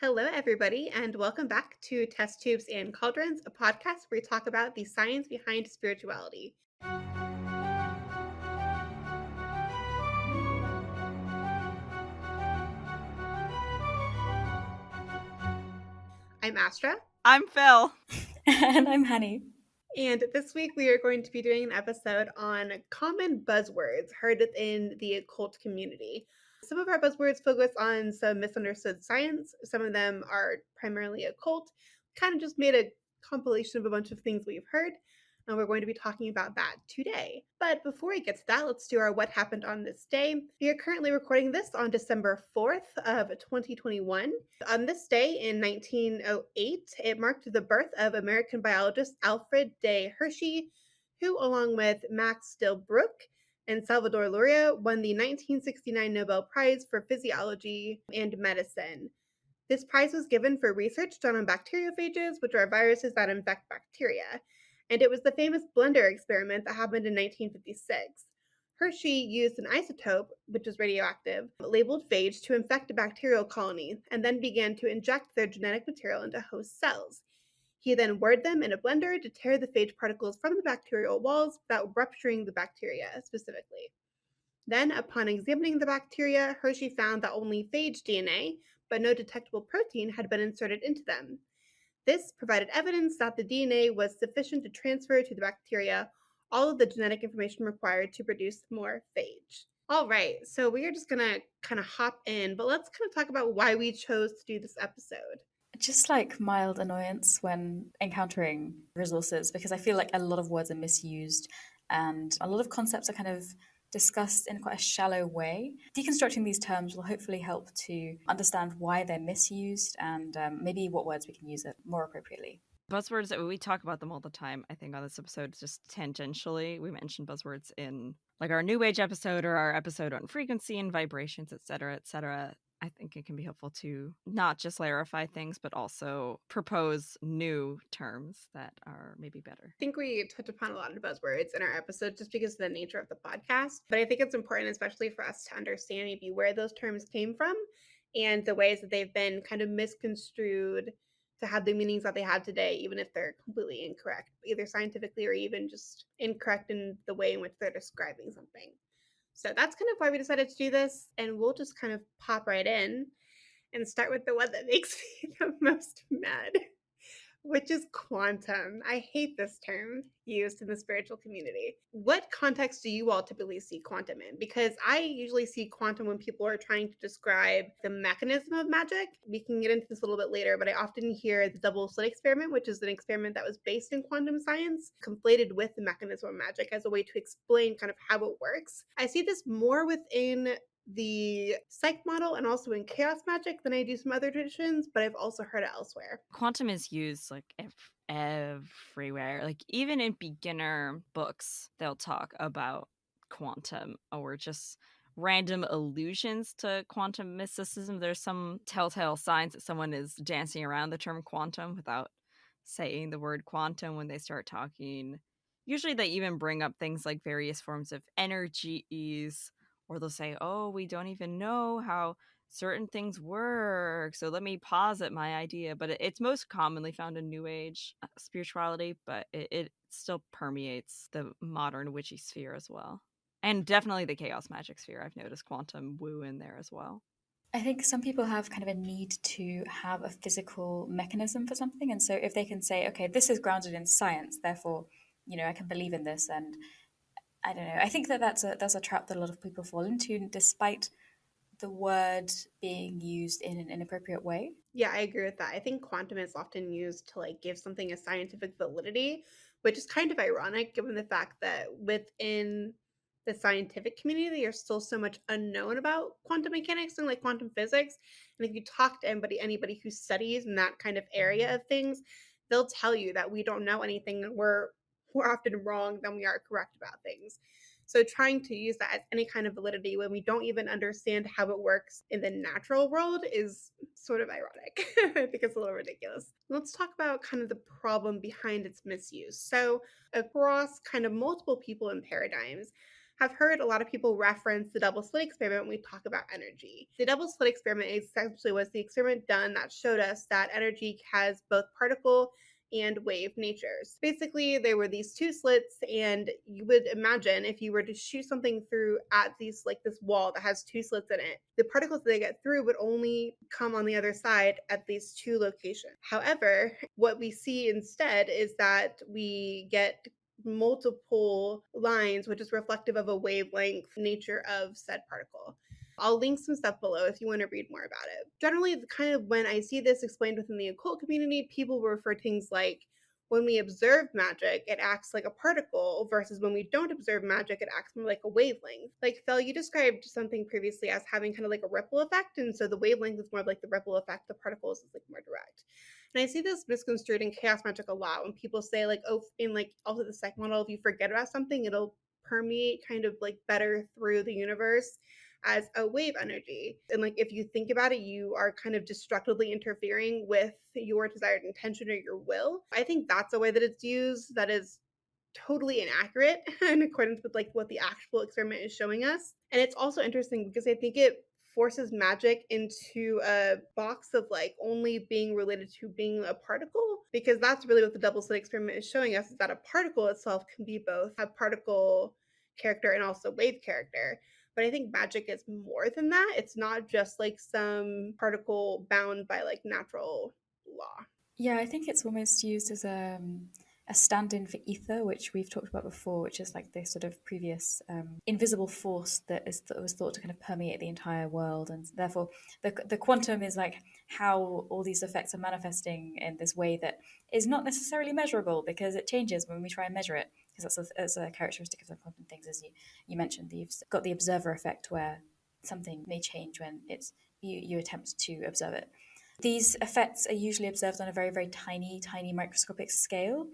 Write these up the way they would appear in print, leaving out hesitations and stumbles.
Hello, everybody, and welcome back to Test Tubes and Cauldrons, a podcast where we talk about the science behind spirituality. I'm Astra, I'm Phil. And I'm Honey. and this week we are going to be doing an episode on common buzzwords heard within the occult community. Some of our buzzwords focus on some misunderstood science, some of them are primarily occult, kind of just made a compilation of a bunch of things we've heard. And we're going to be talking about that today. But before we get to that, let's do our What Happened on This Day. We are currently recording this on December 4th of 2021. On this day in 1908, it marked the birth of American biologist Alfred Day Hershey, who, along with Max Delbruck and Salvador Luria, won the 1969 Nobel Prize for Physiology and Medicine. This prize was given for research done on bacteriophages, which are viruses that infect bacteria, and it was the famous blender experiment that happened in 1956. Hershey used an isotope, which is radioactive, labeled phage to infect a bacterial colony, and then began to inject their genetic material into host cells. He then whirred them in a blender to tear the phage particles from the bacterial walls without rupturing the bacteria specifically. Then, upon examining the bacteria, Hershey found that only phage DNA, but no detectable protein, had been inserted into them. This provided evidence that the DNA was sufficient to transfer to the bacteria all of the genetic information required to produce more phage. All right, so we are just gonna kind of hop in, but let's kind of talk about why we chose to do this episode. Just like mild annoyance when encountering resources, because I feel like a lot of words are misused and a lot of concepts are kind of discussed in quite a shallow way. Deconstructing these terms will hopefully help to understand why they're misused and maybe what words we can use it more appropriately. Buzzwords, we talk about them all the time, I think, on this episode, just tangentially. We mentioned buzzwords in like our New Age episode or our episode on frequency and vibrations, et cetera, et cetera. I think it can be helpful to not just clarify things, but also propose new terms that are maybe better. I think we touch upon a lot of buzzwords in our episode just because of the nature of the podcast, but I think it's important, especially for us to understand maybe where those terms came from and the ways that they've been kind of misconstrued to have the meanings that they have today, even if they're completely incorrect, either scientifically or even just incorrect in the way in which they're describing something. So that's kind of why we decided to do this, and we'll just kind of pop right in and start with the one that makes me the most mad, which is quantum. I hate this term used in the spiritual community. What context do you all typically see quantum in? Because I usually see quantum when people are trying to describe the mechanism of magic. We can get into this a little bit later, but I often hear the double slit experiment, which is an experiment that was based in quantum science, conflated with the mechanism of magic as a way to explain kind of how it works. I see this more within the psych model and also in chaos magic than I do some other traditions, but I've also heard it elsewhere. Quantum is used like everywhere. Like even in beginner books, they'll talk about quantum or just random allusions to quantum mysticism. There's some telltale signs that someone is dancing around the term quantum without saying the word quantum when they start talking. Usually they even bring up things like various forms of energies, or they'll say, oh, we don't even know how certain things work, so let me posit my idea. But it's most commonly found in New Age spirituality, but it still permeates the modern witchy sphere as well. And definitely the chaos magic sphere. I've noticed quantum woo in there as well. I think some people have kind of a need to have a physical mechanism for something. And so if they can say, okay, this is grounded in science, therefore, I can believe in this. And I don't know. I think that's a trap that a lot of people fall into, despite the word being used in an inappropriate way. Yeah, I agree with that. I think quantum is often used to like give something a scientific validity, which is kind of ironic given the fact that within the scientific community there's still so much unknown about quantum mechanics and like quantum physics. And if you talk to anybody who studies in that kind of area of things, they'll tell you that we don't know anything and we're more often wrong than we are correct about things. So trying to use that as any kind of validity when we don't even understand how it works in the natural world is sort of ironic. I think it's a little ridiculous. Let's talk about kind of the problem behind its misuse. So across kind of multiple people and paradigms have heard a lot of people reference the double slit experiment when we talk about energy. The double slit experiment essentially was the experiment done that showed us that energy has both particle and wave natures. Basically, there were these two slits, and you would imagine if you were to shoot something through at these like this wall that has two slits in it, the particles that they get through would only come on the other side at these two locations. However, what we see instead is that we get multiple lines, which is reflective of a wavelength nature of said particle. I'll link some stuff below if you want to read more about it. Generally, kind of when I see this explained within the occult community, people will refer to things like when we observe magic, it acts like a particle, versus when we don't observe magic, it acts more like a wavelength. Like Phil, you described something previously as having kind of like a ripple effect, and so the wavelength is more of like the ripple effect, the particles is like more direct. And I see this misconstrued in chaos magic a lot when people say like, oh, in like also the second model, if you forget about something, it'll permeate kind of like better through the universe as a wave energy. And like if you think about it, you are kind of destructively interfering with your desired intention or your will. I think that's a way that it's used that is totally inaccurate in accordance with like what the actual experiment is showing us. And it's also interesting because I think it forces magic into a box of like only being related to being a particle, because that's really what the double slit experiment is showing us, is that a particle itself can be both a particle character and also wave character. But I think magic is more than that. It's not just like some particle bound by like natural law. Yeah, I think it's almost used as a stand-in for ether, which we've talked about before, which is like this sort of previous invisible force that was thought to kind of permeate the entire world, and therefore the quantum is like how all these effects are manifesting in this way that is not necessarily measurable because it changes when we try and measure it. Because that's a characteristic of the quantum things, as you mentioned. You've got the observer effect where something may change when it's you attempt to observe it. These effects are usually observed on a very, very tiny microscopic scale.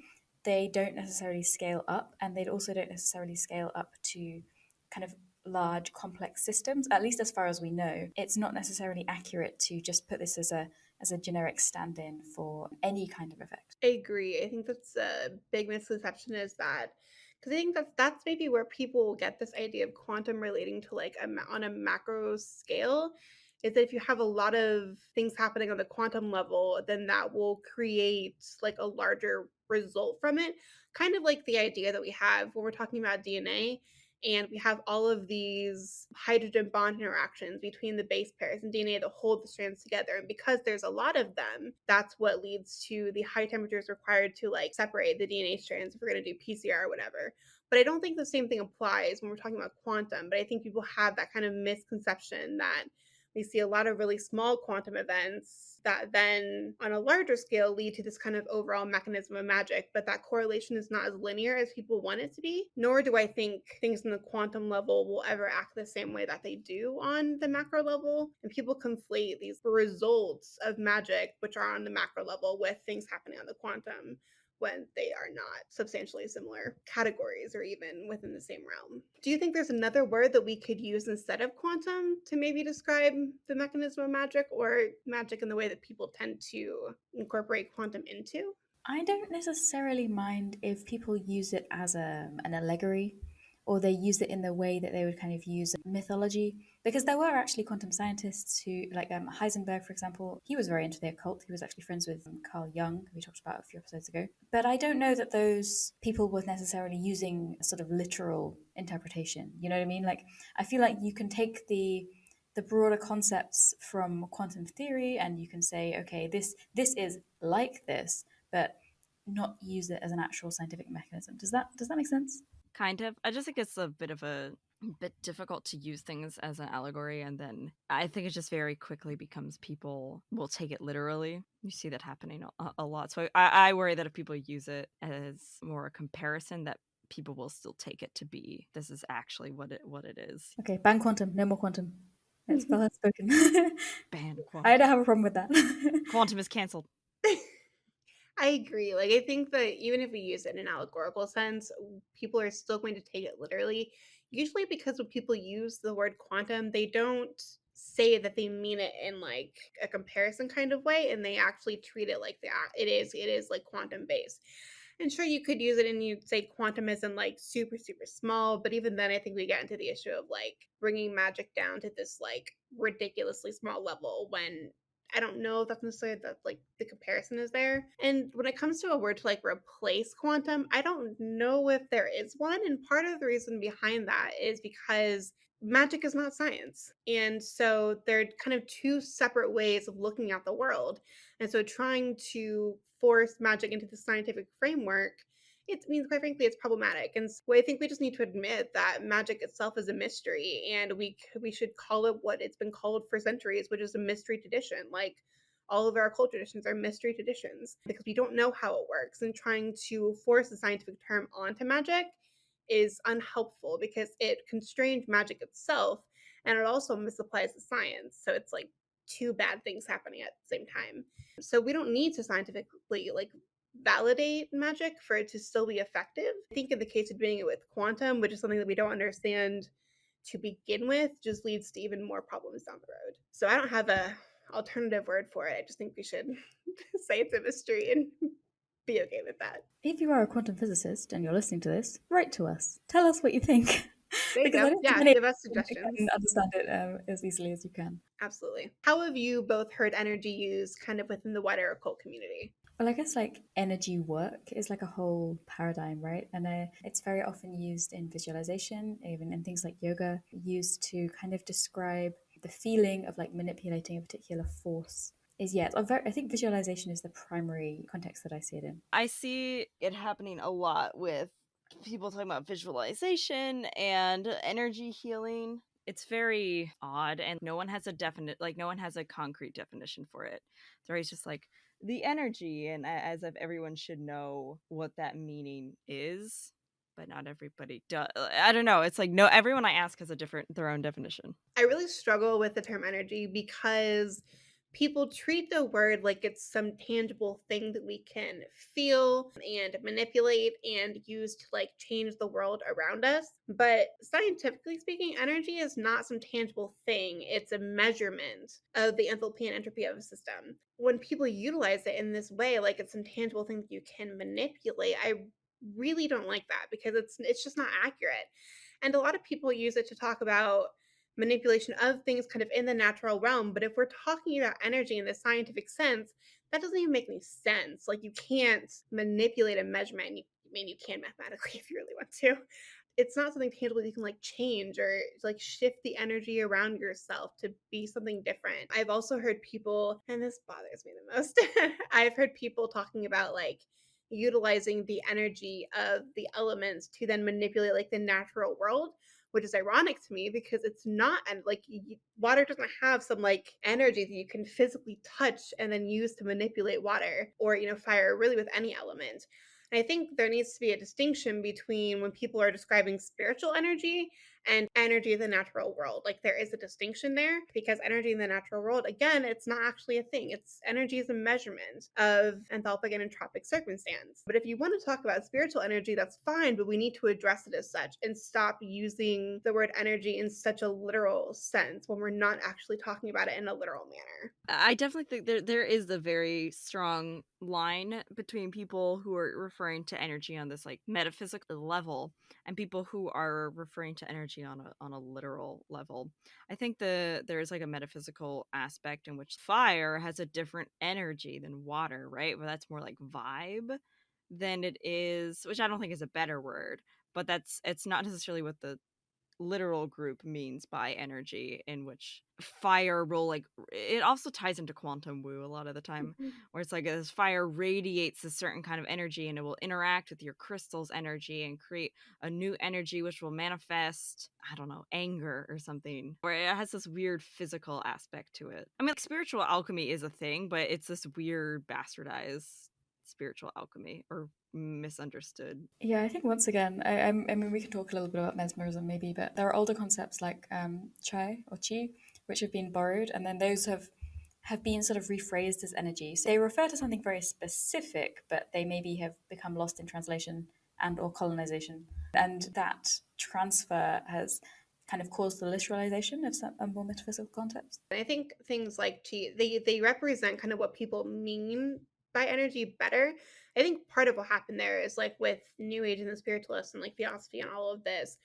They don't necessarily scale up, and they also don't necessarily scale up to kind of large, complex systems, at least as far as we know. It's not necessarily accurate to just put this as a generic stand-in for any kind of effect. I agree. I think that's a big misconception, is that because I think that's maybe where people get this idea of quantum relating to like on a macro scale, is that if you have a lot of things happening on the quantum level, then that will create like a larger result from it. Kind of like the idea that we have when we're talking about DNA, and we have all of these hydrogen bond interactions between the base pairs in DNA that hold the strands together. And because there's a lot of them, that's what leads to the high temperatures required to like separate the DNA strands if we're going to do PCR or whatever. But I don't think the same thing applies when we're talking about quantum. But I think people have that kind of misconception that we see a lot of really small quantum events that then on a larger scale lead to this kind of overall mechanism of magic, but that correlation is not as linear as people want it to be. Nor do I think things in the quantum level will ever act the same way that they do on the macro level. And people conflate these results of magic, which are on the macro level, with things happening on the quantum, when they are not substantially similar categories or even within the same realm. Do you think there's another word that we could use instead of quantum to maybe describe the mechanism of magic, or magic in the way that people tend to incorporate quantum into? I don't necessarily mind if people use it as an allegory, or they use it in the way that they would kind of use mythology. Because there were actually quantum scientists who, like Heisenberg, for example, he was very into the occult. He was actually friends with Carl Jung, who we talked about a few episodes ago. But I don't know that those people were necessarily using a sort of literal interpretation. You know what I mean? Like, I feel like you can take the broader concepts from quantum theory and you can say, okay, this is like this, but not use it as an actual scientific mechanism. Does that make sense? Kind of. I just think it's a bit difficult to use things as an allegory, and then I think it just very quickly becomes people will take it literally. You see that happening a lot. So I worry that if people use it as more a comparison, that people will still take it to be this is actually what it is. Okay, ban quantum, no more quantum. It's well spoken. Ban quantum. I don't have a problem with that. Quantum is cancelled. I agree. Like, I think that even if we use it in an allegorical sense, people are still going to take it literally. Usually because when people use the word quantum, they don't say that they mean it in like a comparison kind of way, and they actually treat it like it is like quantum based. And sure, you could use it and you'd say quantum isn't like super, super small, but even then, I think we get into the issue of like bringing magic down to this like ridiculously small level when I don't know if that's necessarily that like the comparison is there. And when it comes to a word to like replace quantum, I don't know if there is one. And part of the reason behind that is because magic is not science. And so they're kind of two separate ways of looking at the world. And so trying to force magic into the scientific framework, it means quite frankly it's problematic. And so I think we just need to admit that magic itself is a mystery and we should call it what it's been called for centuries, which is a mystery tradition. Like all of our occult traditions are mystery traditions because we don't know how it works, and trying to force a scientific term onto magic is unhelpful because it constrains magic itself and it also misapplies the science. So it's like two bad things happening at the same time. So we don't need to scientifically like validate magic for it to still be effective. I think in the case of doing it with quantum, which is something that we don't understand to begin with, just leads to even more problems down the road. So I don't have a alternative word for it. I just think we should say it's a mystery and be okay with that. If you are a quantum physicist and you're listening to this, write to us. Tell us what you think. There you Because go. I don't Yeah, think many give us people suggestions. can understand it as easily as you can. Absolutely. How have you both heard energy used kind of within the wider occult community? Well, I guess like energy work is like a whole paradigm, right? And it's very often used in visualization, even in things like yoga, used to kind of describe the feeling of like manipulating a particular force. I think visualization is the primary context that I see it in. I see it happening a lot with people talking about visualization and energy healing. It's very odd, and no one has a concrete definition for it. It's always just like the energy, and as if everyone should know what that meaning is, but not everybody does. I don't know. It's like no, everyone I ask has their own definition. I really struggle with the term energy because people treat the word like it's some tangible thing that we can feel and manipulate and use to like change the world around us. But scientifically speaking, energy is not some tangible thing. It's a measurement of the enthalpy and entropy of a system. When people utilize it in this way, like it's some tangible thing that you can manipulate, I really don't like that because it's just not accurate. And a lot of people use it to talk about manipulation of things kind of in the natural realm. But if we're talking about energy in the scientific sense, that doesn't even make any sense. Like you can't manipulate a measurement. I mean, you can mathematically if you really want to. It's not something tangible you can like change or like shift the energy around yourself to be something different. I've also heard people, and this bothers me the most, I've heard people talking about like utilizing the energy of the elements to then manipulate like the natural world, which is ironic to me because it's not, and like water doesn't have some like energy that you can physically touch and then use to manipulate water, or fire, really with any element. And I think there needs to be a distinction between when people are describing spiritual energy and energy of the natural world. Like there is a distinction there because energy in the natural world, again, it's not actually a thing. It's energy is a measurement of enthalpic and entropic circumstance. But if you want to talk about spiritual energy, that's fine, but we need to address it as such and stop using the word energy in such a literal sense when we're not actually talking about it in a literal manner. I definitely think there is a very strong line between people who are referring to energy on this like metaphysical level and people who are referring to energy on a literal level. I think there is like a metaphysical aspect in which fire has a different energy than water, right? But that's more like vibe than it is, which I don't think is a better word, but it's not necessarily what the literal group means by energy, in which fire will like it also ties into quantum woo a lot of the time, where it's like this fire radiates a certain kind of energy and it will interact with your crystal's energy and create a new energy which will manifest, I don't know, anger or something, where it has this weird physical aspect to it. I mean, like, spiritual alchemy is a thing, but it's this weird bastardized spiritual alchemy, or misunderstood. Yeah, I think once again, I mean, we can talk a little bit about mesmerism maybe, but there are older concepts like chai or chi, which have been borrowed, and then those have been sort of rephrased as energy. So they refer to something very specific, but they maybe have become lost in translation and or colonization, and that transfer has kind of caused the literalization of some more metaphysical concepts. I think things like chi, they represent kind of what people mean by energy better. I think part of what happened there is like with New Age and the spiritualists and like theosophy and all of this,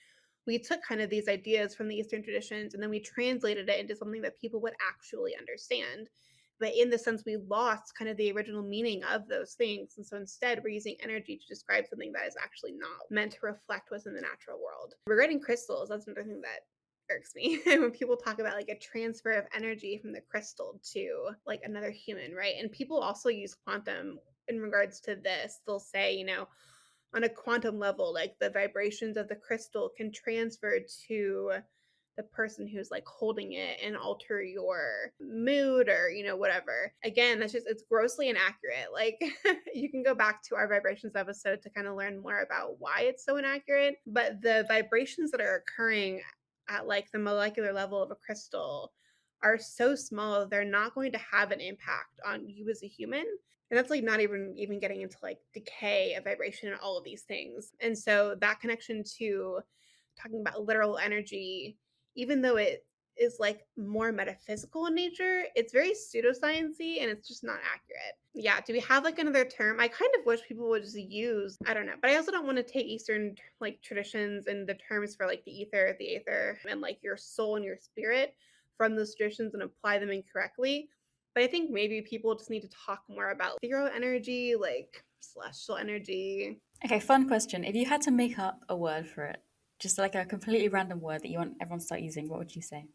we took kind of these ideas from the Eastern traditions and then we translated it into something that people would actually understand. But in the sense, we lost kind of the original meaning of those things. And so instead, we're using energy to describe something that is actually not meant to reflect what's in the natural world. Regarding crystals, that's another thing that irks me when people talk about like a transfer of energy from the crystal to like another human, right? And people also use quantum in regards to this. They'll say, you know, on a quantum level, like the vibrations of the crystal can transfer to the person who's like holding it and alter your mood or, you know, whatever. Again, that's just, it's grossly inaccurate. Like you can go back to our vibrations episode to kind of learn more about why it's so inaccurate. But the vibrations that are occurring at like the molecular level of a crystal are so small, they're not going to have an impact on you as a human. And that's like not even getting into like decay of vibration and all of these things. And so that connection to talking about literal energy, even though it is like more metaphysical in nature, it's very pseudosciency and it's just not accurate. Yeah, do we have like another term? I kind of wish people would just use, I don't know, but I also don't want to take Eastern like traditions and the terms for like the aether, and like your soul and your spirit from those traditions and apply them incorrectly. But I think maybe people just need to talk more about zero energy, like celestial energy. Okay, fun question. If you had to make up a word for it, just like a completely random word that you want everyone to start using, what would you say?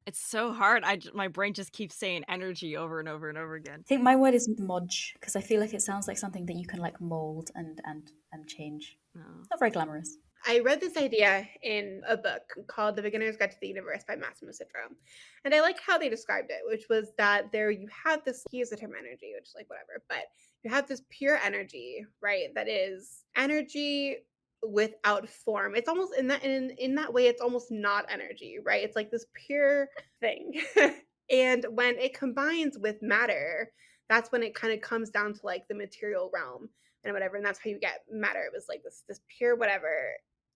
It's so hard. My brain just keeps saying energy over and over and over again. I think my word is modge because I feel like it sounds like something that you can like mold and change. No. Not very glamorous. I read this idea in a book called The Beginner's Guide to the Universe by Massimo Sidro. And I like how they described it, which was that there you have this, he used the term energy, which is like whatever, but you have this pure energy, right? That is energy without form. It's almost in that way, it's almost not energy, right? It's like this pure thing. And when it combines with matter, that's when it kind of comes down to like the material realm and whatever. And that's how you get matter. It was like this pure whatever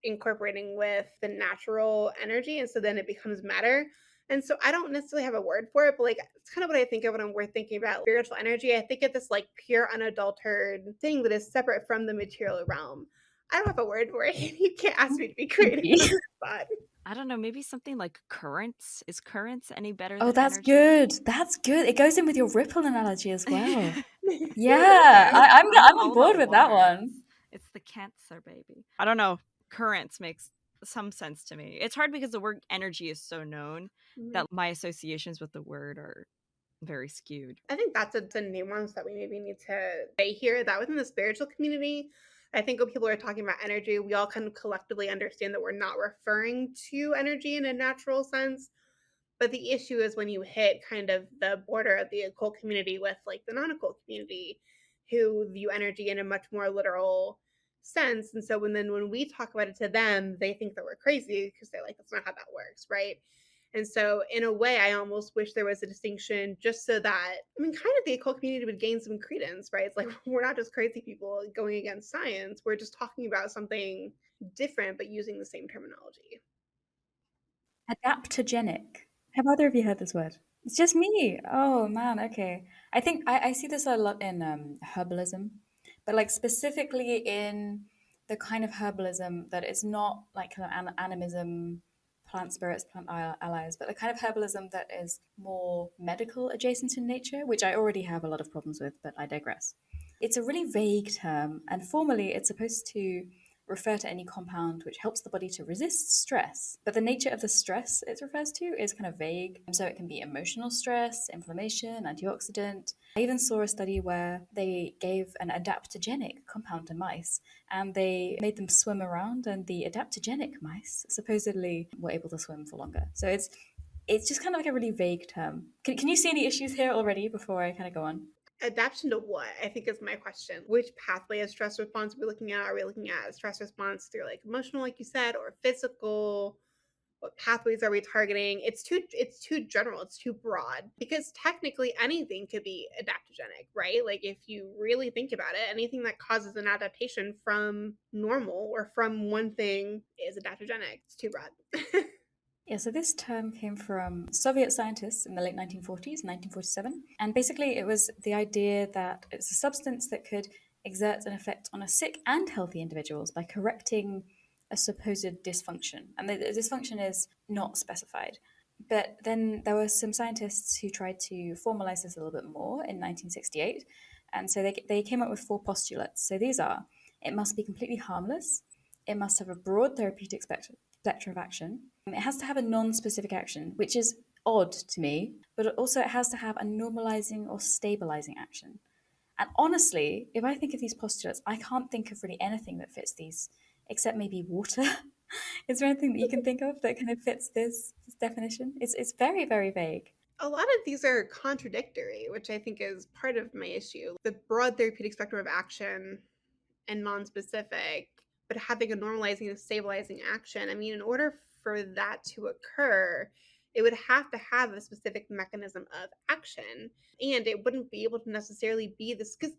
incorporating with the natural energy. And so then it becomes matter. And so I don't necessarily have a word for it, but like it's kind of what I think of when we're thinking about spiritual energy. I think of this like pure, unadulterated thing that is separate from the material realm. I don't have a word for it. You can't ask me to be creative on the spot. I don't know, maybe something like currents. Is currents any better Oh, than that's energy? good. That's good. It goes in with your ripple analogy as well. Yeah. Yeah, I'm on all board about with that words. one. It's the cancer baby. I don't know. Currents makes some sense to me. It's hard because the word energy is so known that my associations with the word are very skewed. I think that's a nuance that we maybe need to say here, that within the spiritual community, I think when people are talking about energy, we all kind of collectively understand that we're not referring to energy in a natural sense. But the issue is when you hit kind of the border of the occult community with like the non-occult community who view energy in a much more literal sense. And so when we talk about it to them, they think that we're crazy because they're like, that's not how that works, right? And so in a way, I almost wish there was a distinction just so that, I mean, kind of the occult community would gain some credence, right? It's like, we're not just crazy people going against science. We're just talking about something different, but using the same terminology. Adaptogenic. Have either of you heard this word? It's just me. Oh man, okay. I think I see this a lot in herbalism, but like specifically in the kind of herbalism that is not like kind of animism, plant spirits, allies, but the kind of herbalism that is more medical adjacent in nature, which I already have a lot of problems with, but I digress. It's a really vague term, and formally it's supposed to refer to any compound which helps the body to resist stress. But the nature of the stress it refers to is kind of vague. So it can be emotional stress, inflammation, antioxidant. I even saw a study where they gave an adaptogenic compound to mice and they made them swim around, and the adaptogenic mice supposedly were able to swim for longer. So it's just kind of like a really vague term. Can you see any issues here already before I kind of go on? Adaptation to what, I think, is my question. Which pathway of stress response are we looking at? Are we looking at stress response through like emotional, like you said, or physical? What pathways are we targeting? It's too general, it's too broad, because technically anything could be adaptogenic, right? Like if you really think about it, anything that causes an adaptation from normal or from one thing is adaptogenic. It's too broad. Yeah, so this term came from Soviet scientists in the late 1940s, 1947. And basically, it was the idea that it's a substance that could exert an effect on a sick and healthy individuals by correcting a supposed dysfunction. And the dysfunction is not specified. But then there were some scientists who tried to formalize this a little bit more in 1968. And so they came up with 4 postulates. So these are: it must be completely harmless, it must have a broad therapeutic spectrum of action. It has to have a non-specific action, which is odd to me, but also it has to have a normalizing or stabilizing action. And honestly, if I think of these postulates, I can't think of really anything that fits these, except maybe water. Is there anything that you can think of that kind of fits this definition? It's very, very vague. A lot of these are contradictory, which I think is part of my issue. The broad therapeutic spectrum of action and non-specific, but having a normalizing and stabilizing action. I mean, in order for that to occur, it would have to have a specific mechanism of action, and it wouldn't be able to necessarily be this, because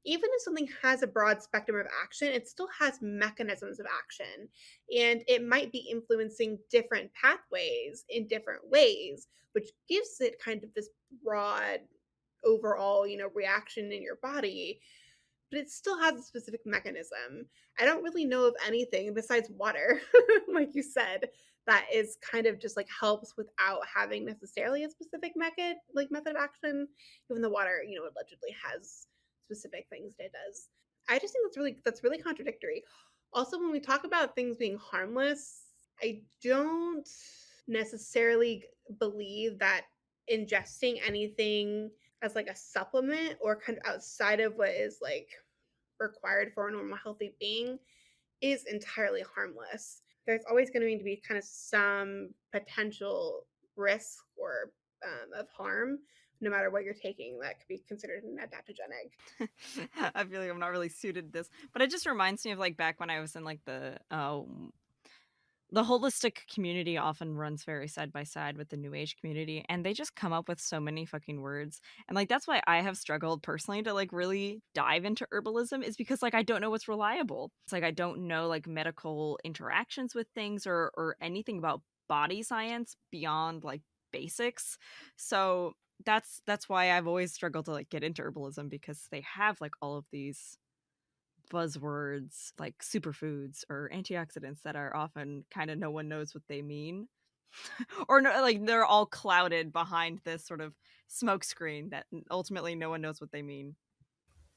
even if something has a broad spectrum of action, it still has mechanisms of action, and it might be influencing different pathways in different ways, which gives it kind of this broad overall, reaction in your body, but it still has a specific mechanism. I don't really know of anything besides water, like you said, that is kind of just like helps without having necessarily a specific method of action. Even the water, allegedly has specific things that it does. I just think that's really contradictory. Also, when we talk about things being harmless, I don't necessarily believe that ingesting anything as like a supplement or kind of outside of what is like required for a normal healthy being is entirely harmless. There's always going to need to be kind of some potential risk or of harm, no matter what you're taking, that could be considered an adaptogenic. I feel like I'm not really suited to this, but it just reminds me of like back when I was in like the holistic community often runs very side by side with the new age community, and they just come up with so many fucking words. And like that's why I have struggled personally to like really dive into herbalism, is because like I don't know what's reliable. It's like I don't know like medical interactions with things or anything about body science beyond like basics. So that's why I've always struggled to like get into herbalism, because they have like all of these buzzwords like superfoods or antioxidants that are often kind of no one knows what they mean. Or no, like they're all clouded behind this sort of smoke screen that ultimately no one knows what they mean.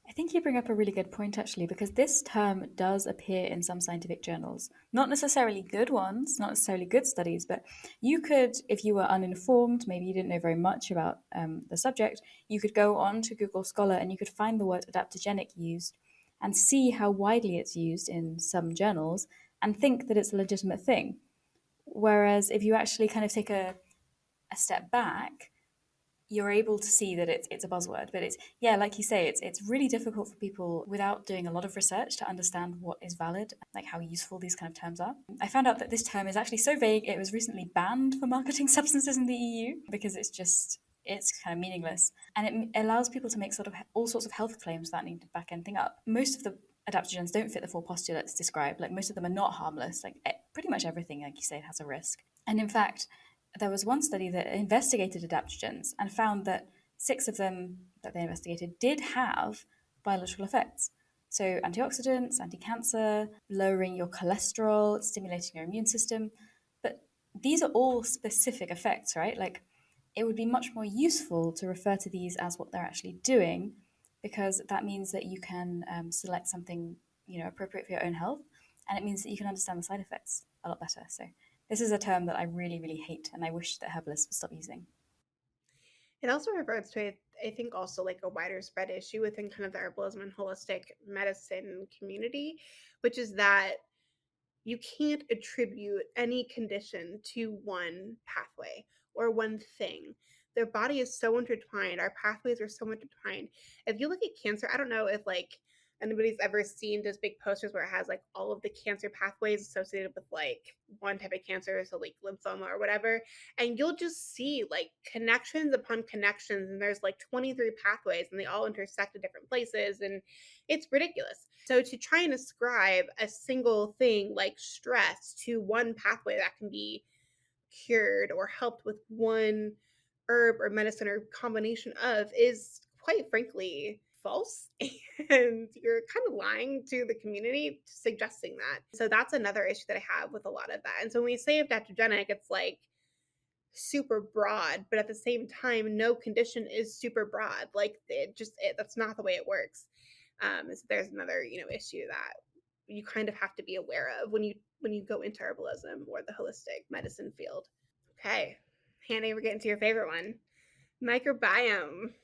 I think you bring up a really good point, actually, because this term does appear in some scientific journals. Not necessarily good ones, not necessarily good studies, but you could, if you were uninformed, maybe you didn't know very much about the subject, you could go on to Google Scholar and you could find the word adaptogenic used and see how widely it's used in some journals and think that it's a legitimate thing. Whereas if you actually kind of take a step back, you're able to see that it's a buzzword. But it's, yeah, like you say, it's really difficult for people without doing a lot of research to understand what is valid, like how useful these kind of terms are. I found out that this term is actually so vague it was recently banned for marketing substances in the EU because it's kind of meaningless, and it allows people to make sort of all sorts of health claims that need to back anything up. Most of the adaptogens don't fit the 4 postulates described. Like most of them are not harmless. Like pretty much everything, like you say, has a risk. And in fact, there was one study that investigated adaptogens and found that 6 of them that they investigated did have biological effects. So antioxidants, anti-cancer, lowering your cholesterol, stimulating your immune system. But these are all specific effects, right? Like it would be much more useful to refer to these as what they're actually doing, because that means that you can select something appropriate for your own health, and it means that you can understand the side effects a lot better. So this is a term that I really, really hate, and I wish that herbalists would stop using. It also reverts to, I think, also like a wider spread issue within kind of the herbalism and holistic medicine community, which is that you can't attribute any condition to one pathway or one thing. Their body is so intertwined. Our pathways are so intertwined. If you look at cancer, I don't know if like anybody's ever seen those big posters where it has like all of the cancer pathways associated with like one type of cancer, so like lymphoma or whatever, and you'll just see like connections upon connections, and there's like 23 pathways and they all intersect at different places, and it's ridiculous. So to try and ascribe a single thing like stress to one pathway that can be cured or helped with one herb or medicine or combination of is quite frankly false. And you're kind of lying to the community suggesting that. So that's another issue that I have with a lot of that. And so when we say adaptogenic, it's like super broad, but at the same time, no condition is super broad. Like that's not the way it works. So there's another, issue that you kind of have to be aware of when you go into herbalism or the holistic medicine field. Okay, Hannah, we're getting to your favorite one, microbiome.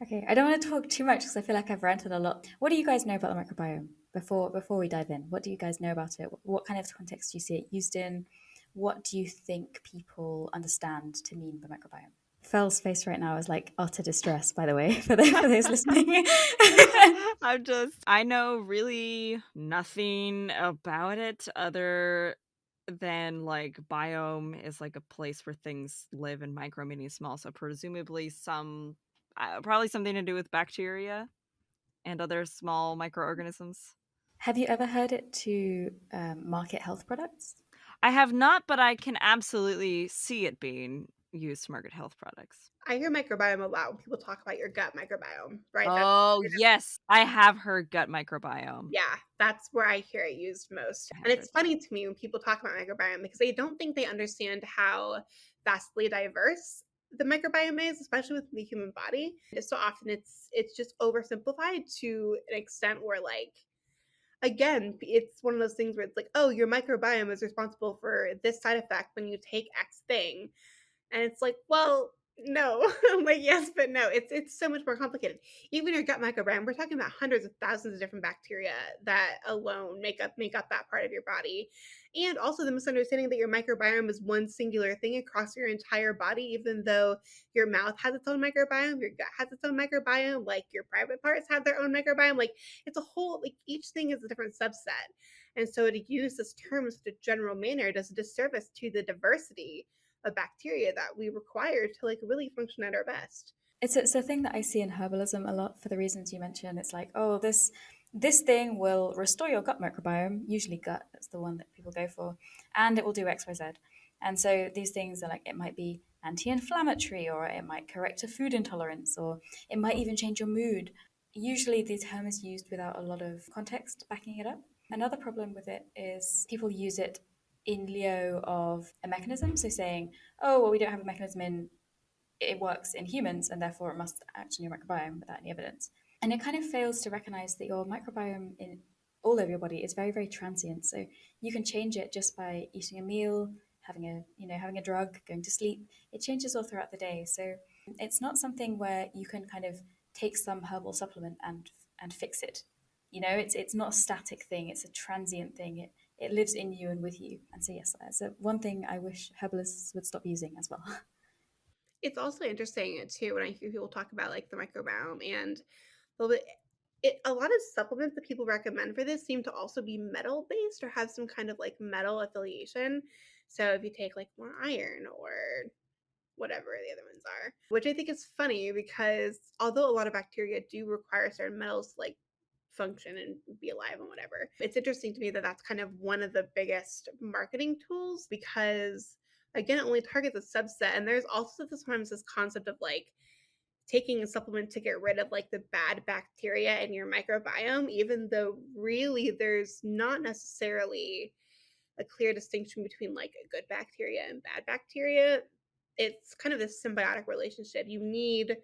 Okay, I don't want to talk too much because I feel like I've ranted a lot. What do you guys know about the microbiome before we dive in? What do you guys know about it? What kind of context do you see it used in? What do you think people understand to mean the microbiome? Fel's face right now is like utter distress, by the way, for those listening. I know really nothing about it other than like biome is like a place where things live in micro, mini, small. So presumably probably something to do with bacteria and other small microorganisms. Have you ever heard it to market health products? I have not, but I can absolutely see it being used to market health products. I hear microbiome a lot when people talk about your gut microbiome, right? Oh, yes. I have heard gut microbiome. Yeah, that's where I hear it used most. And it's funny to me when people talk about microbiome because they don't think they understand how vastly diverse the microbiome is, especially with the human body. So often it's just oversimplified to an extent where, like, again, it's one of those things where it's like, oh, your microbiome is responsible for this side effect when you take X thing. And it's like, well, no. I'm like, yes, but no. It's so much more complicated. Even your gut microbiome, we're talking about hundreds of thousands of different bacteria that alone make up that part of your body. And also the misunderstanding that your microbiome is one singular thing across your entire body, even though your mouth has its own microbiome, your gut has its own microbiome, like your private parts have their own microbiome. Like it's a whole, like each thing is a different subset. And so to use this term in such a general manner does a disservice to the diversity of bacteria that we require to like really function at our best. It's a thing that I see in herbalism a lot for the reasons you mentioned. It's like, oh, this thing will restore your gut microbiome, usually gut, that's the one that people go for, and it will do X, Y, Z. And so these things are like, it might be anti-inflammatory, or it might correct a food intolerance, or it might even change your mood. Usually the term is used without a lot of context backing it up. Another problem with it is people use it in lieu of a mechanism. So saying, oh, well, we don't have a mechanism in it works in humans and therefore it must act on your microbiome without any evidence. And it kind of fails to recognize that your microbiome in all over your body is very, very transient. So you can change it just by eating a meal, having a drug, going to sleep. It changes all throughout the day. So it's not something where you can kind of take some herbal supplement and fix it. It's not a static thing. It's a transient thing. It lives in you and with you. And so yes, that's one thing I wish herbalists would stop using as well. It's also interesting too when I hear people talk about like the microbiome and a little bit. A lot of supplements that people recommend for this seem to also be metal based or have some kind of like metal affiliation. So if you take like more iron or whatever the other ones are, which I think is funny because although a lot of bacteria do require certain metals to like function and be alive and whatever, it's interesting to me that that's kind of one of the biggest marketing tools because again, it only targets a subset. And there's also sometimes this concept of like taking a supplement to get rid of like the bad bacteria in your microbiome, even though really there's not necessarily a clear distinction between like a good bacteria and bad bacteria. It's kind of this symbiotic relationship. You need a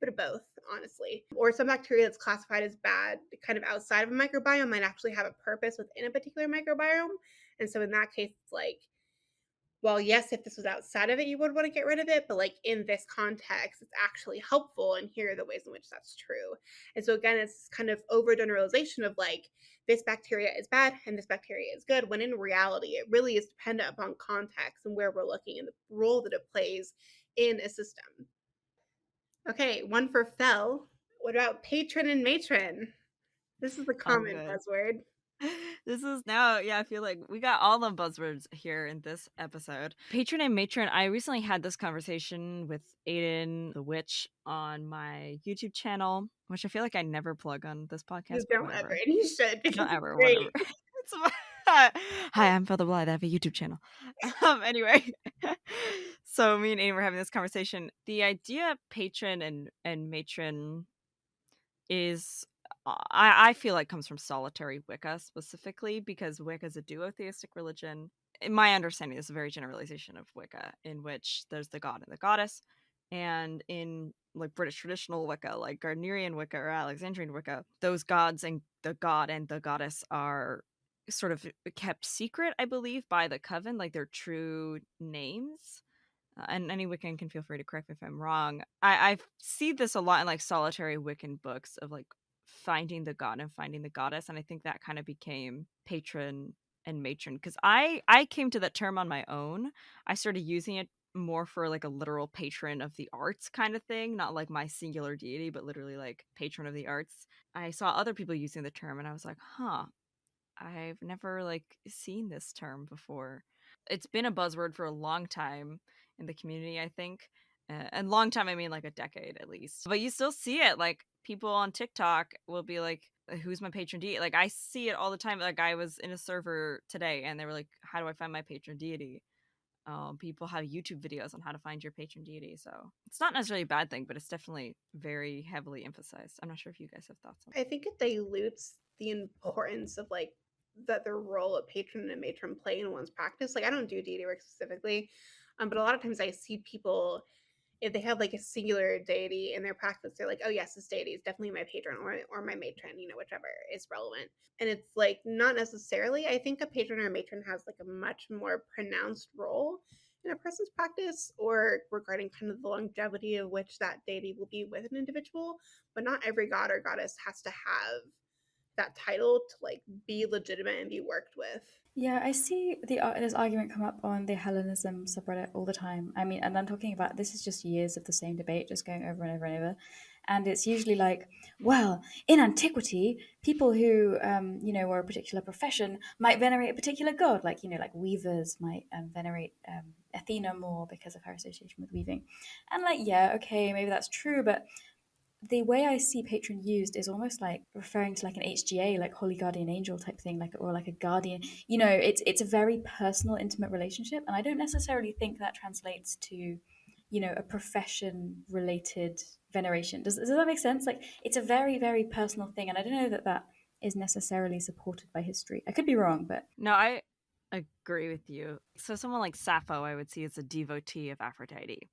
bit of both, honestly. Or some bacteria that's classified as bad, kind of outside of a microbiome, might actually have a purpose within a particular microbiome. And so in that case, it's like, well, yes, if this was outside of it, you would want to get rid of it. But like in this context, it's actually helpful. And here are the ways in which that's true. And so again, it's kind of overgeneralization of like, this bacteria is bad and this bacteria is good, when in reality, it really is dependent upon context and where we're looking and the role that it plays in a system. Okay, one for Fel. What about patron and matron? This is a common buzzword. This is now, yeah, I feel like we got all the buzzwords here in this episode. Patron and matron, I recently had this conversation with Aiden the Witch on my YouTube channel, which I feel like I never plug on this podcast. You don't ever, and you should. Don't ever, whatever. Hi, I'm Father Blythe. I have a YouTube channel. Anyway, so me and Aiden were having this conversation. The idea of patron and matron is, I feel like, comes from solitary Wicca specifically, because Wicca is a duotheistic religion. In my understanding, this is a very generalization of Wicca, in which there's the god and the goddess, and in like British traditional Wicca, like Gardnerian Wicca or Alexandrian Wicca, those gods and the god and the goddess are sort of kept secret, I believe, by the coven, like their true names. And any Wiccan can feel free to correct me if I'm wrong. I see this a lot in like solitary Wiccan books of like finding the god and finding the goddess, and I think that kind of became patron and matron, because I came to that term on my own. I started using it more for like a literal patron of the arts kind of thing, not like my singular deity, but literally like patron of the arts. I saw other people using the term and I was like, huh, I've never like seen this term before. It's been a buzzword for a long time in the community, I think. And long time, I mean like a decade at least. But you still see it. Like people on TikTok will be like, "Who's my patron deity?" Like I see it all the time. Like I was in a server today, and they were like, "How do I find my patron deity?" People have YouTube videos on how to find your patron deity, so it's not necessarily a bad thing, but it's definitely very heavily emphasized. I'm not sure if you guys have thoughts on I think it dilutes the importance of like that the role of patron and matron play in one's practice. Like I don't do deity work specifically, but a lot of times I see people, if they have like a singular deity in their practice, they're like, oh yes, this deity is definitely my patron or my matron, whichever is relevant. And it's like not necessarily. I think a patron or a matron has like a much more pronounced role in a person's practice or regarding kind of the longevity of which that deity will be with an individual. But not every god or goddess has to have that title to like be legitimate and be worked with. Yeah, I see this argument come up on the Hellenism subreddit all the time. I mean, and I'm talking about this is just years of the same debate, just going over and over and over. And it's usually like, well, in antiquity, people who, were a particular profession might venerate a particular god, like, like weavers might venerate Athena more because of her association with weaving. And like, yeah, okay, maybe that's true, but the way I see patron used is almost like referring to like an HGA, like holy guardian angel type thing, like or like a guardian. It's a very personal, intimate relationship, and I don't necessarily think that translates to, a profession related veneration. Does that make sense? Like it's a very, very personal thing, and I don't know that is necessarily supported by history. I could be wrong, but No, I agree with you. So someone like Sappho, I would see as a devotee of Aphrodite.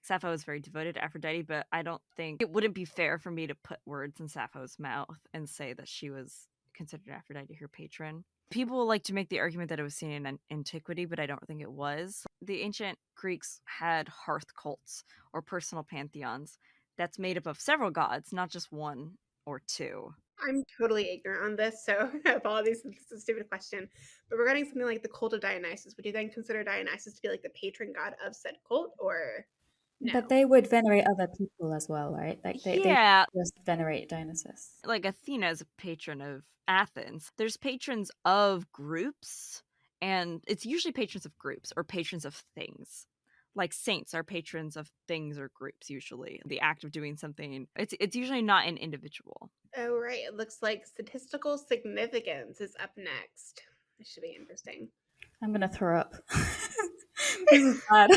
Sappho is very devoted to Aphrodite, but I don't think it wouldn't be fair for me to put words in Sappho's mouth and say that she was considered Aphrodite her patron. People like to make the argument that it was seen in antiquity, but I don't think it was. The ancient Greeks had hearth cults or personal pantheons that's made up of several gods, not just one or two. I'm totally ignorant on this, so apologies if this is a stupid question. But regarding something like the cult of Dionysus, would you then consider Dionysus to be like the patron god of said cult, or no? but they would venerate other people as well, right? Like they Yeah, just venerate Dionysus. like Athena is a patron of Athens. There's patrons of groups, and it's usually patrons of groups or patrons of things. Like saints are patrons of things or groups usually. The act of doing something, it's usually not an individual. Oh, right. It looks like statistical significance is up next. This should be interesting. I'm gonna throw up. This is bad.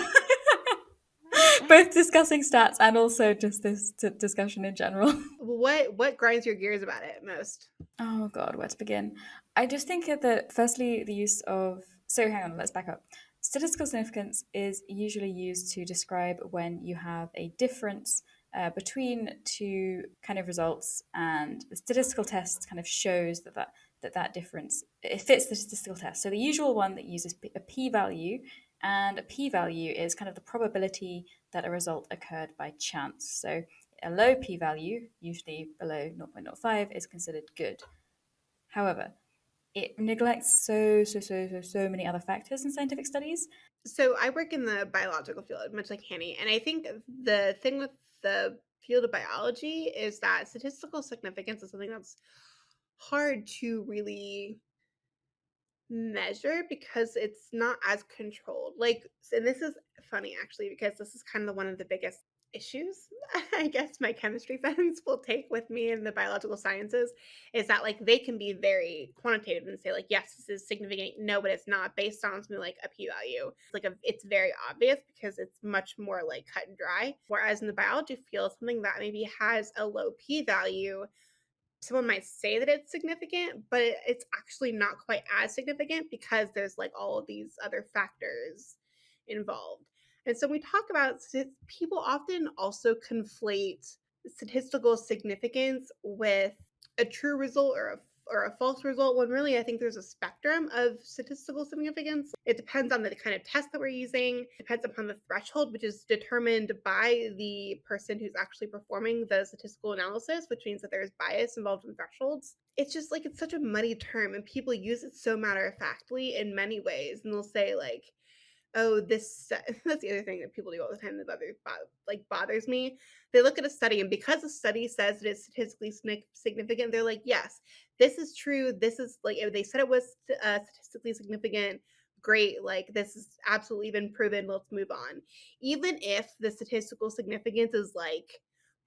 Both discussing stats and also just this discussion in general. What grinds your gears about it most? Oh god, where to begin? I just think that firstly, the use of hang on, let's back up. Statistical significance is usually used to describe when you have a difference between two kind of results, and the statistical test kind of shows that difference it fits the statistical test. So the usual one that uses a p-value, and a p-value is kind of the probability that a result occurred by chance. So a low p-value, usually below 0.05, is considered good. However, it neglects so many other factors in scientific studies. So I work in the biological field, much like Hanny, and I think the thing with the field of biology is that statistical significance is something that's hard to really measure because it's not as controlled. Like, and this is funny actually, because this is kind of one of the biggest issues I guess my chemistry friends will take with me in the biological sciences is that like they can be very quantitative and say like yes this is significant, no but it's not, based on something like a p-value. It's very obvious because it's much more like cut and dry, whereas in the biology field something that maybe has a low p-value, someone might say that it's significant, but it's actually not quite as significant because there's like all of these other factors involved. And so when we talk about people often also conflate statistical significance with a true result or a false result, when really I think there's a spectrum of statistical significance. It depends on the kind of test that we're using, depends upon the threshold, which is determined by the person who's actually performing the statistical analysis, which means that there's bias involved in thresholds. It's just like it's such a muddy term and people use it so matter of factly in many ways. And they'll say like, oh, this that's the other thing that people do all the time that bothers me. They look at a study, and because a study says that it's statistically significant, they're like, yes, this is true. This is like, if they said it was statistically significant, great. Like, this has absolutely been proven. Let's move on. Even if the statistical significance is like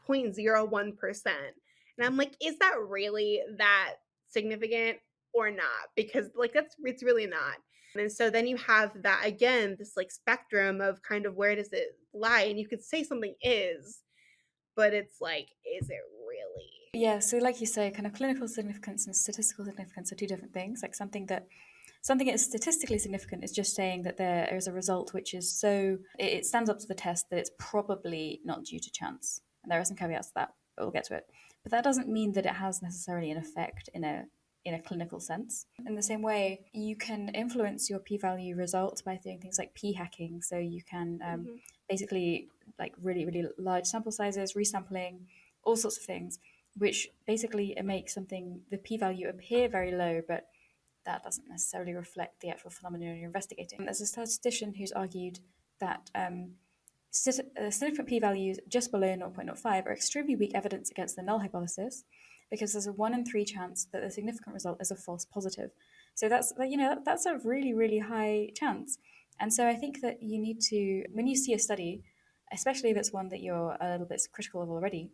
0.01%. And I'm like, is that really that significant or not? Because like it's really not. And so then you have that again, this like spectrum of kind of where does it lie? And you could say something is, but it's like, is it really? Yeah, so like you say, kind of clinical significance and statistical significance are two different things. Like something that is statistically significant is just saying that there is a result which is so it stands up to the test that it's probably not due to chance. And there are some caveats to that, but we'll get to it. But that doesn't mean that it has necessarily an effect in a clinical sense. In the same way, you can influence your p-value results by doing things like p-hacking. So you can basically like really, really large sample sizes, resampling, all sorts of things, which basically makes something, the p-value appear very low, but that doesn't necessarily reflect the actual phenomenon you're investigating. There's a statistician who's argued that significant p-values just below 0.05 are extremely weak evidence against the null hypothesis because there's a 1 in 3 chance that the significant result is a false positive. So that's a really, really high chance. And so I think that you need to, when you see a study, especially if it's one that you're a little bit critical of already,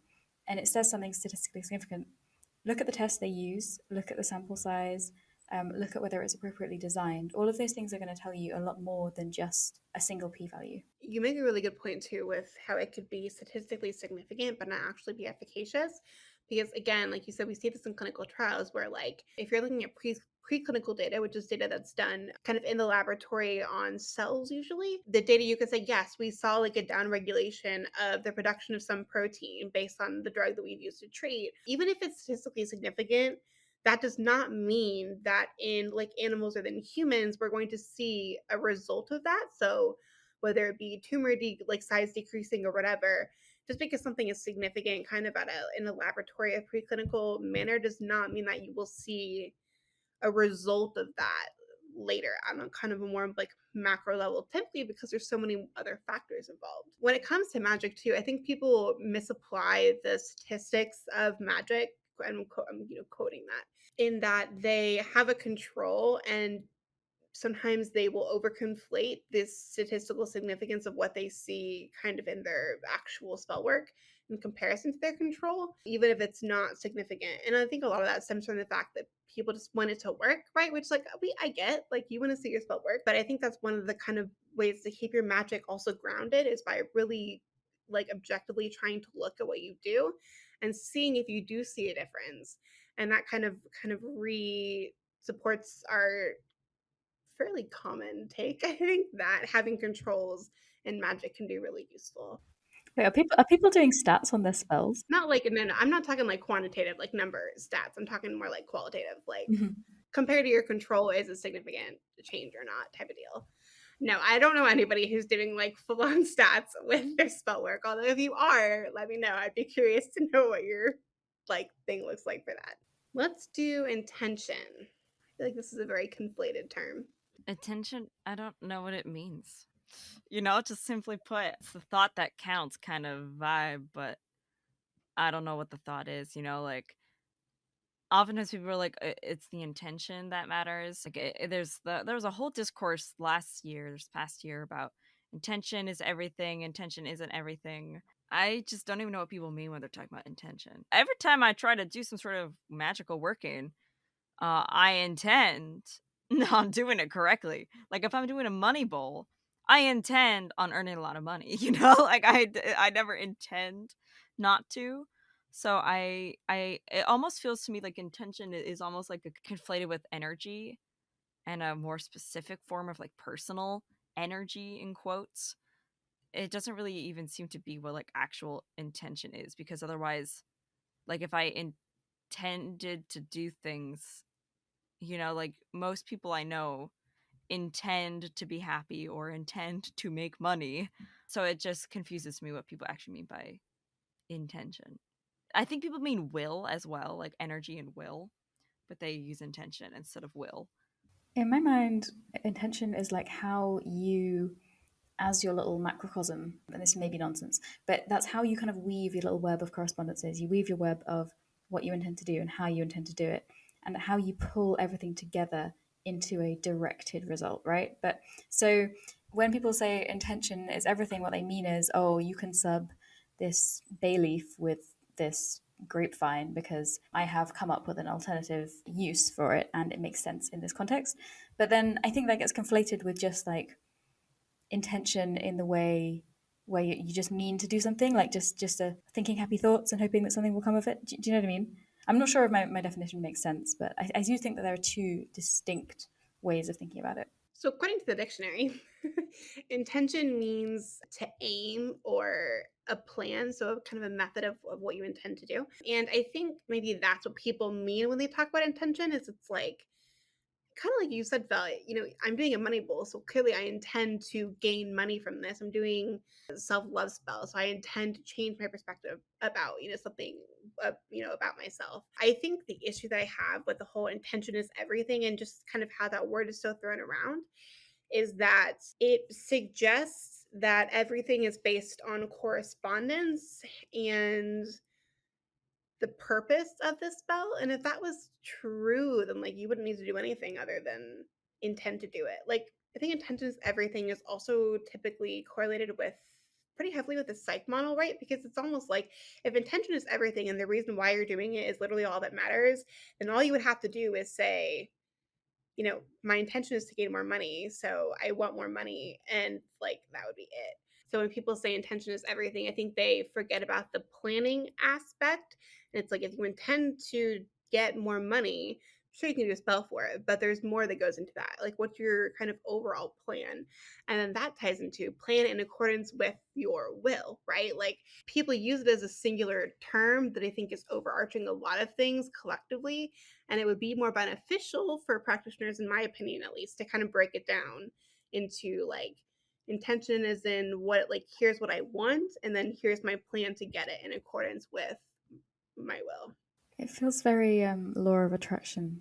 and it says something statistically significant, look at the test they use, look at the sample size, look at whether it's appropriately designed. All of those things are going to tell you a lot more than just a single p-value. You make a really good point too with how it could be statistically significant but not actually be efficacious. Because again, like you said, we see this in clinical trials where like if you're looking at preclinical data, which is data that's done kind of in the laboratory on cells usually, the data you could say, yes, we saw like a downregulation of the production of some protein based on the drug that we've used to treat. Even if it's statistically significant, that does not mean that in like animals or then humans, we're going to see a result of that. So whether it be like size decreasing or whatever, just because something is significant kind of in a laboratory, a preclinical manner, does not mean that you will see a result of that later on a kind of a more like macro level, typically because there's so many other factors involved. When it comes to magic too, I think people misapply the statistics of magic. I'm quoting that, in that they have a control and sometimes they will overconflate this statistical significance of what they see kind of in their actual spell work in comparison to their control, even if it's not significant. And I think a lot of that stems from the fact that people just want it to work, right? Which like I get, like you want to see your spell work, but I think that's one of the kind of ways to keep your magic also grounded is by really like objectively trying to look at what you do and seeing if you do see a difference. And that kind of supports our fairly common take, I think, that having controls in magic can be really useful. Wait, are people doing stats on their spells? Not like no, I'm not talking like quantitative, like number stats. I'm talking more like qualitative, like compared to your control, is a significant change or not type of deal. No, I don't know anybody who's doing like full-on stats with their spell work. Although if you are, let me know. I'd be curious to know what your like thing looks like for that. Let's do intention. I feel like this is a very conflated term. Attention, I don't know what it means. Just simply put, it's the thought that counts kind of vibe, but I don't know what the thought is, like oftentimes people are like it's the intention that matters. Like there was a whole discourse this past year about intention is everything, intention isn't everything. I just don't even know what people mean when they're talking about intention. Every time I try to do some sort of magical working, I intend on doing it correctly. Like if I'm doing a money bowl, I intend on earning a lot of money. Like I never intend not to. So it almost feels to me like intention is almost like a conflated with energy and a more specific form of like personal energy in quotes. It doesn't really even seem to be what like actual intention is, because otherwise, like if I intended to do things, like most people I know intend to be happy or intend to make money. So it just confuses me what people actually mean by intention. I think people mean will as well, like energy and will, but they use intention instead of will. In my mind, intention is like how you, as your little macrocosm, and this may be nonsense, but that's how you kind of weave your little web of correspondences. You weave your web of what you intend to do and how you intend to do it, and how you pull everything together into a directed result, right? But so when people say intention is everything, what they mean is, oh, you can sub this bay leaf with this grapevine because I have come up with an alternative use for it and it makes sense in this context. But then I think that gets conflated with just like intention in the way where you just mean to do something, like just a thinking happy thoughts and hoping that something will come of it. Do you know what I mean? I'm not sure if my definition makes sense, but I do think that there are two distinct ways of thinking about it. So, according to the dictionary, intention means to aim or a plan, so kind of a method of what you intend to do. And I think maybe that's what people mean when they talk about intention, is it's like, kind of like you said, Val, I'm doing a money bowl, so clearly I intend to gain money from this. I'm doing a self-love spell, so I intend to change my perspective about, something, about myself. I think the issue that I have with the whole intention is everything and just kind of how that word is so thrown around is that it suggests that everything is based on correspondence and the purpose of this spell. And if that was true, then like you wouldn't need to do anything other than intend to do it. Like I think intention is everything is also typically correlated with pretty heavily with the psych model, right? Because it's almost like if intention is everything and the reason why you're doing it is literally all that matters, then all you would have to do is say, my intention is to gain more money, so I want more money, and like that would be it. So when people say intention is everything, I think they forget about the planning aspect. And it's like if you intend to get more money, sure you can do a spell for it, but there's more that goes into that. Like what's your kind of overall plan? And then that ties into plan in accordance with your will, right? Like people use it as a singular term that I think is overarching a lot of things collectively. And it would be more beneficial for practitioners, in my opinion, at least, to kind of break it down into like intention as in what, like, here's what I want, and then here's my plan to get it in accordance with my will. It feels very law of attraction.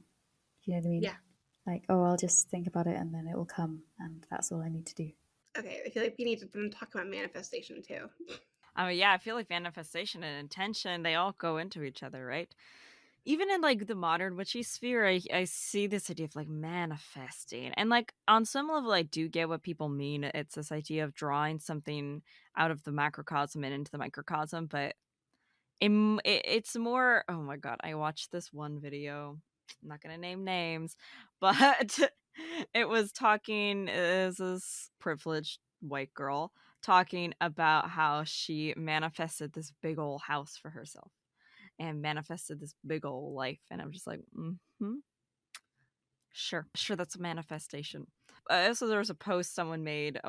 You know what I mean? Yeah. Like, oh, I'll just think about it and then it will come, and that's all I need to do. Okay, I feel like we need to then talk about manifestation too. Yeah, I feel like manifestation and intention, they all go into each other, right? Even in like the modern witchy sphere, I see this idea of like manifesting. And like on some level, I do get what people mean. It's this idea of drawing something out of the macrocosm and into the microcosm. But it's more, oh my God, I watched this one video. I'm not going to name names, but it was talking, is this privileged white girl talking about how she manifested this big old house for herself and manifested this big old life. And I'm just like, sure, that's a manifestation. So there was a post someone made,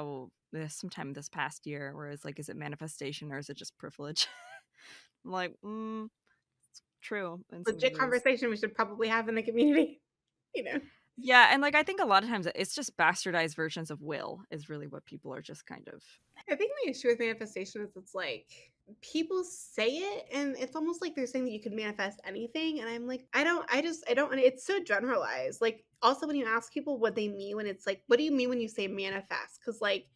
sometime this past year, where it's like, is it manifestation or is it just privilege? I'm like, it's true. In some Legit ways. conversation we should probably have in the community, Yeah, and like I think a lot of times it's just bastardized versions of will is really what people are just kind of. I think my issue with manifestation is it's like people say it and it's almost like they're saying that you can manifest anything. And I'm like, I don't, and it's so generalized. Like, also, when you ask people what they mean when it's like, what do you mean when you say manifest? Because, like,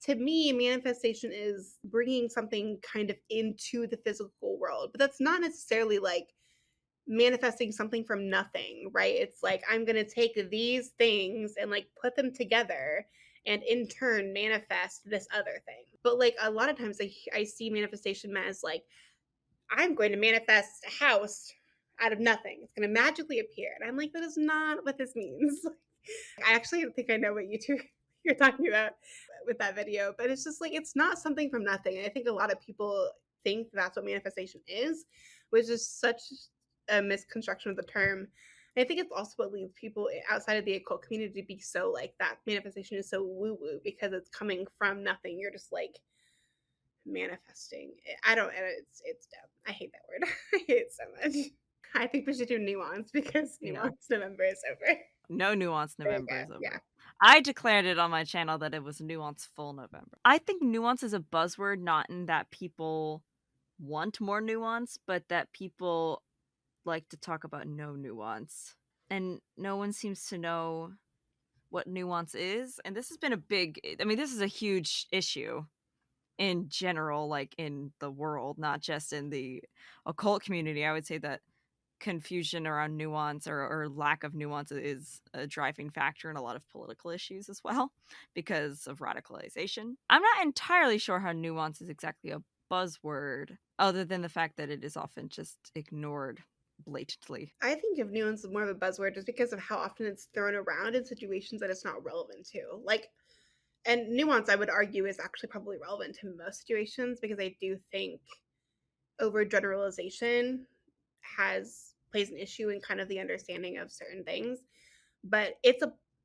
to me, manifestation is bringing something kind of into the physical world, but that's not necessarily like manifesting something from nothing, right? It's like I'm going to take these things and like put them together and in turn manifest this other thing. But like a lot of times I see manifestation as like, I'm going to manifest a house out of nothing. It's going to magically appear. And I'm like, that is not what this means. I actually think I know what you're talking about with that video, but it's just like, it's not something from nothing. And I think a lot of people think that's what manifestation is, which is such a misconstruction of the term. And I think it's also what leads people outside of the occult community to be so like, that manifestation is so woo woo because it's coming from nothing. You're just like manifesting. I don't, it's dumb. I hate that word. I hate it so much. I think we should do nuance because nuance November is over. No nuance November is over. Yeah. I declared it on my channel that it was nuance full November. I think nuance is a buzzword, not in that people want more nuance, but that people like to talk about no nuance. And no one seems to know what nuance is. And this has been this is a huge issue in general, like in the world, not just in the occult community. I would say that confusion around nuance or lack of nuance is a driving factor in a lot of political issues as well because of radicalization. I'm not entirely sure how nuance is exactly a buzzword other than the fact that it is often just ignored blatantly. I think of nuance as more of a buzzword just because of how often it's thrown around in situations that it's not relevant to. Like, and nuance, I would argue, is actually probably relevant to most situations because I do think overgeneralization plays an issue in kind of the understanding of certain things. But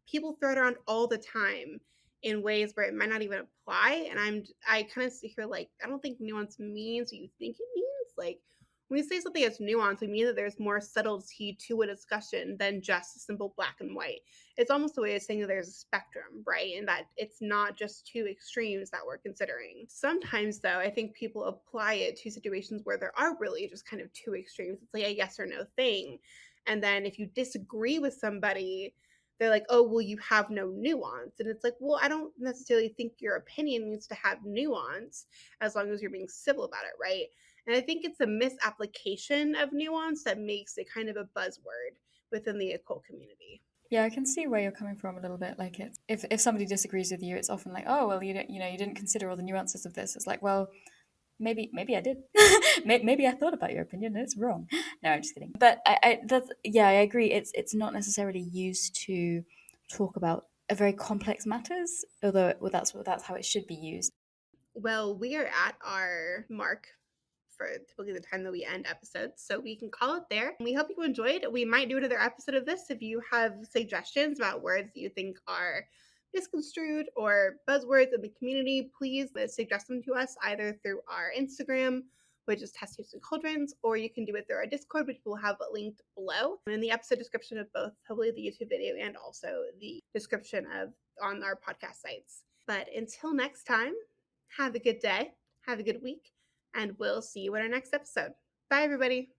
people throw it around all the time in ways where it might not even apply. And I kind of sit here like, I don't think nuance means what you think it means. Like, when we say something as nuance, we mean that there's more subtlety to a discussion than just a simple black and white. It's almost a way of saying that there's a spectrum, right? And that it's not just two extremes that we're considering. Sometimes, though, I think people apply it to situations where there are really just kind of two extremes. It's like a yes or no thing. And then if you disagree with somebody, they're like, oh, well, you have no nuance. And it's like, well, I don't necessarily think your opinion needs to have nuance as long as you're being civil about it, right? And I think it's a misapplication of nuance that makes it kind of a buzzword within the occult community. Yeah, I can see where you're coming from a little bit. Like, if somebody disagrees with you, it's often like, oh, well, you didn't consider all the nuances of this. It's like, well, maybe I did. Maybe I thought about your opinion and it's wrong. No, I'm just kidding. But I agree. It's not necessarily used to talk about a very complex matters, although that's how it should be used. Well, we are at our mark for typically the time that we end episodes, so we can call it there. We hope you enjoyed. We might do another episode of this. If you have suggestions about words that you think are misconstrued or buzzwords in the community, please suggest them to us either through our Instagram, which is Testos and Cauldrons, or you can do it through our Discord, which we'll have linked below in the episode description of both, hopefully the YouTube video and also the description on our podcast sites. But until next time, have a good day, have a good week, and we'll see you in our next episode. Bye, everybody.